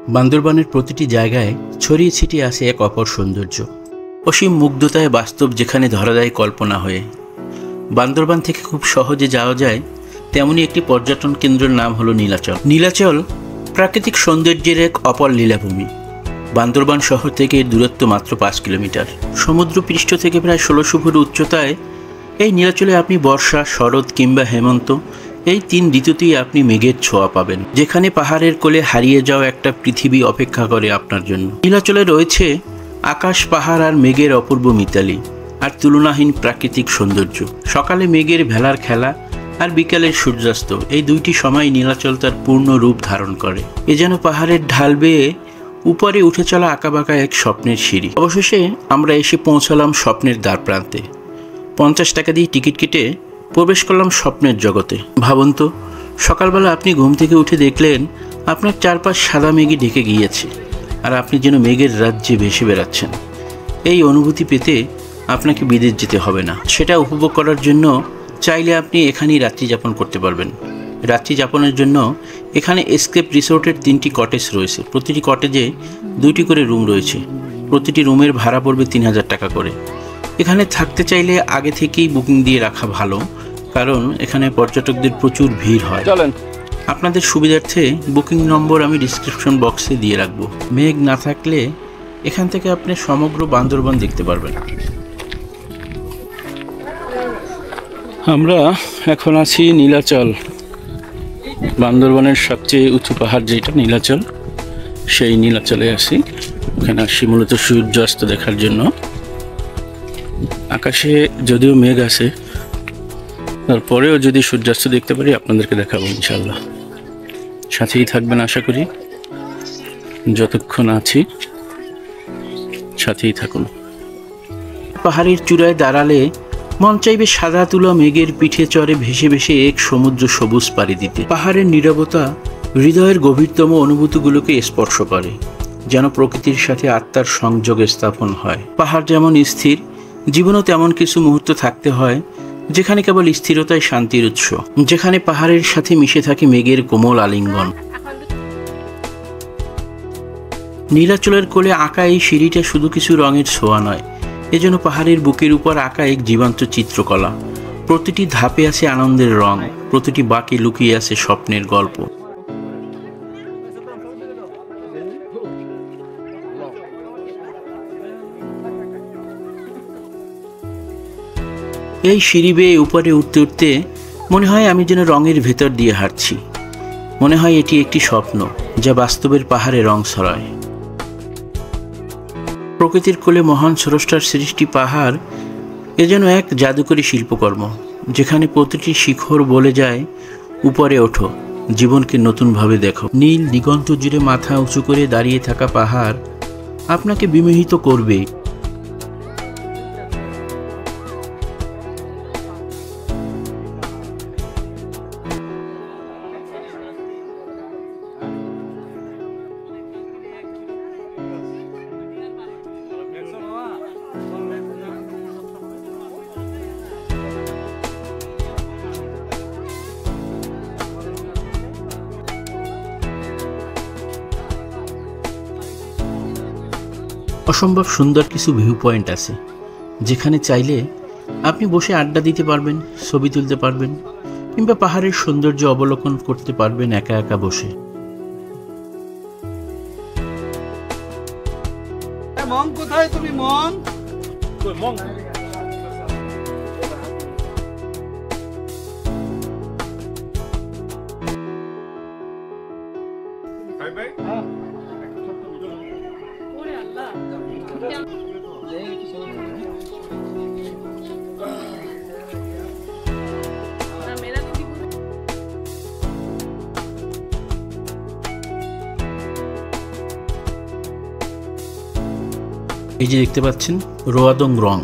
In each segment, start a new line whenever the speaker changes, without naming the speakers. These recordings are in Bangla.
বান্দরবানের প্রতিটি জায়গায় ছড়িয়ে ছিটিয়ে আছে এক অপর সৌন্দর্য, অসীম মুগ্ধতায় বাস্তব যেখানে ধরা দেয় কল্পনা হয়ে। বান্দরবান থেকে খুব সহজে যাওয়া যায় তেমনই একটি পর্যটন কেন্দ্রের নাম হলো নীলাচল। নীলাচল প্রাকৃতিক সৌন্দর্যের এক অপর লীলাভূমি। বান্দরবান শহর থেকে এর দূরত্ব মাত্র 5 কিলোমিটার। সমুদ্রপৃষ্ঠ থেকে প্রায় 1600 ফুট উচ্চতায় এই নীলাচলে আপনি বর্ষা, শরৎ কিংবা হেমন্ত এই 3 ঋতুতেই আপনি মেঘের ছোঁয়া পাবেন, যেখানে পাহাড়ের কোলে হারিয়ে যাওয়া একটা পৃথিবী অপেক্ষা করে আপনার জন্য। নীলাচলে রয়েছে আকাশ, পাহাড় আর মেঘের অপূর্ব মিতালি আর তুলনাহীন প্রাকৃতিক সৌন্দর্য। সকালে মেঘের ভেলার খেলা আর বিকালের সূর্যাস্ত, এই দুইটি সময় নীলাচল তার পূর্ণ রূপ ধারণ করে। এ যেন পাহাড়ের ঢাল বেয়ে উপরে উঠে চলা আঁকাবাঁকা এক স্বপ্নের সিঁড়ি। অবশেষে আমরা এসে পৌঁছালাম স্বপ্নের দ্বার প্রান্তে। 50 টাকা দিয়ে টিকিট কেটে প্রবেশ করলাম স্বপ্নের জগতে। ভাবুন তো, সকালবেলা আপনি ঘুম থেকে উঠে দেখলেন আপনার চারপাশ সাদা মেঘে ঢেকে গিয়েছে আর আপনি যেন মেঘের রাজ্যে ভেসে বেড়াচ্ছেন। এই অনুভূতি পেতে আপনাকে বিদেশ যেতে হবে না। সেটা উপভোগ করার জন্য চাইলে আপনি এখানেই রাত্রি যাপন করতে পারবেন। রাত্রি যাপনের জন্য এখানে এসকেপ রিসোর্টের 3টি কটেজ রয়েছে। প্রতিটি কটেজে 2টি করে রুম রয়েছে। প্রতিটি রুমের ভাড়া পড়বে 3000 টাকা করে। এখানে থাকতে চাইলে আগে থেকেই বুকিং দিয়ে রাখা ভালো, কারণ এখানে পর্যটকদের প্রচুর ভিড় হয়। আপনাদের সুবিধার্থে বুকিং নম্বর আমি ডিসক্রিপশন বক্সে দিয়ে রাখবো। মেঘ না থাকলে এখান থেকে আপনি সমগ্র বান্দরবান দেখতে পারবেন। আমরা এখন আছি নীলাচল, বান্দরবানের সবচেয়ে উঁচু পাহাড় যেটা নীলাচল, সেই নীলাচলে আছি। এখানে আসি মূলত সূর্যাস্ত দেখার জন্য। আকাশে যদিও মেঘ আছে, তারপরেও যদি সূর্যাস্ত দেখতে পারি আপনাদেরকে দেখাবো ইনশাল্লাহ। সাথেই থাকবেন আশা করি, যতক্ষণ আছি সাথেই থাকুন। পাহাড়ের চূড়ায় দাঁড়ালে মন চাইবে সাদা তুলা মেঘের পিঠে চড়ে ভেসে ভেসে এক সমুদ্র সবুজ পাড়ি দিতে। পাহাড়ের নীরবতা হৃদয়ের গভীরতম অনুভূতিগুলোকে স্পর্শ করে, যেন প্রকৃতির সাথে আত্মার সংযোগ স্থাপন হয়। পাহাড় যেমন স্থির, জীবনও তেমন কিছু মুহূর্ত থাকতে হয় যেখানে কেবল স্থিরতায় শান্তির উৎস, যেখানে পাহাড়ের সাথে মিশে থাকে মেঘের কোমল আলিঙ্গন। নীলাচলের কোলে আঁকা এই সিঁড়িটা শুধু কিছু রঙের ছোঁয়া নয়, এজন্য পাহাড়ের বুকের উপর আঁকা এক জীবন্ত চিত্রকলা। প্রতিটি ধাপে আছে আনন্দের রং, প্রতিটি বাঁকে লুকিয়ে আছে স্বপ্নের গল্প। এই সিঁড়ি বেয়ে উপরে উঠতে উঠতে মনে হয় আমি যেন রঙের ভেতর দিয়ে হাঁটছি। মনে হয় এটি একটি স্বপ্ন যা বাস্তবের পাহাড়ে রং ছড়ায়। প্রকৃতির কোলে মহান স্রষ্টার সৃষ্টি পাহাড় এ যেন এক জাদুকরী শিল্পকর্ম, যেখানে প্রতিটি শিখর বলে যায় উপরে ওঠো, জীবনকে নতুনভাবে দেখো। নীল দিগন্ত জুড়ে মাথা উঁচু করে দাঁড়িয়ে থাকা পাহাড় আপনাকে বিমোহিত করবে। অসম্ভব সুন্দর কিছু ভিউ পয়েন্ট আছে, যেখানে চাইলে আপনি বসে আড্ডা দিতে পারবেন, ছবি তুলতে পারবেন কিংবা পাহাড়ের সৌন্দর্য অবলোকন করতে পারবেন একা একা বসে।
মং কোথায় তুমি? মং মং
এই যে দেখতে পাচ্ছেন রোয়াদং রং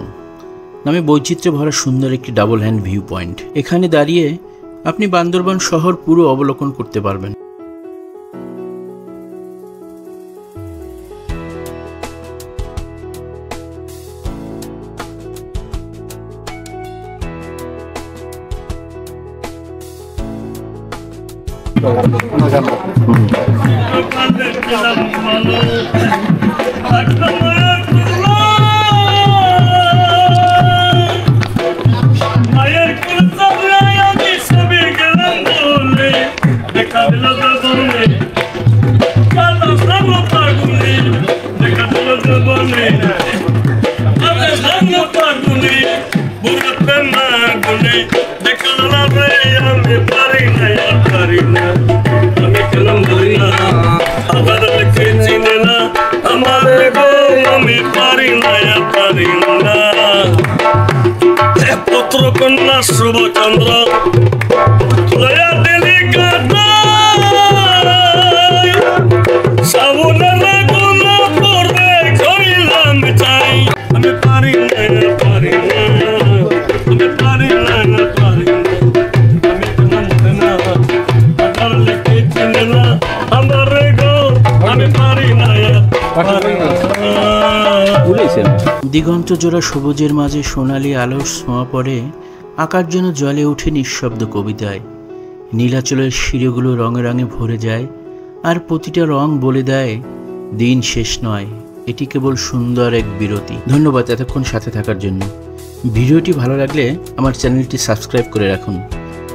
নামে বৈচিত্র্যে ভরা সুন্দর একটি ডাবল হ্যান্ড ভিউ পয়েন্ট। এখানে দাঁড়িয়ে আপনি বান্দরবান শহর পুরো অবলোকন করতে পারবেন।
ছিলাম ভালো মায়ের কুলে আমি সবে গেলাম বলে দেখা দিল জীবনে কালো সামো পাগুনে দেখা দিল জীবনে আরে সামো পাগুনে বুঝতে না গুনে দেখা না রে আমি পারি না আমি কেন বলি না আবার লেখে চিনে না আমার গো আমি পারি না পুত্র কন্যা শুভচন্দ্র লয়া দিলি কাটাই সাবুনের গুণ পরে কইলাম চাই আমি পারি না আমি কেন না আবার লেখে চিনে না আমার গো আমি পারি না
দিগন্ত জোড়া সবুজের মাঝে সোনালি আলোর ছোঁয়া পড়ে আকাশ যেন জলে ওঠে নিঃশব্দ কবিতায়। নীলাচলের শিরেগুলো রঙে রঙে ভরে যায়, আর প্রতিটা রং বলে দেয় দিন শেষ নয়, এটি কেবল সুন্দর এক বিরতি। ধন্যবাদ এতক্ষণ সাথে থাকার জন্য। ভিডিওটি ভালো লাগলে আমার চ্যানেলটি সাবস্ক্রাইব করে রাখুন।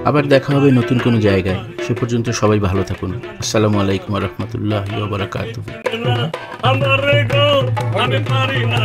আবার দেখা হবে নতুন কোনো জায়গায়। সে পর্যন্ত সবাই ভালো থাকুন। আসসালামু আলাইকুম ওয়া রাহমাতুল্লাহি ওয়া বারাকাতুহু।
আমার গো আমি পারি না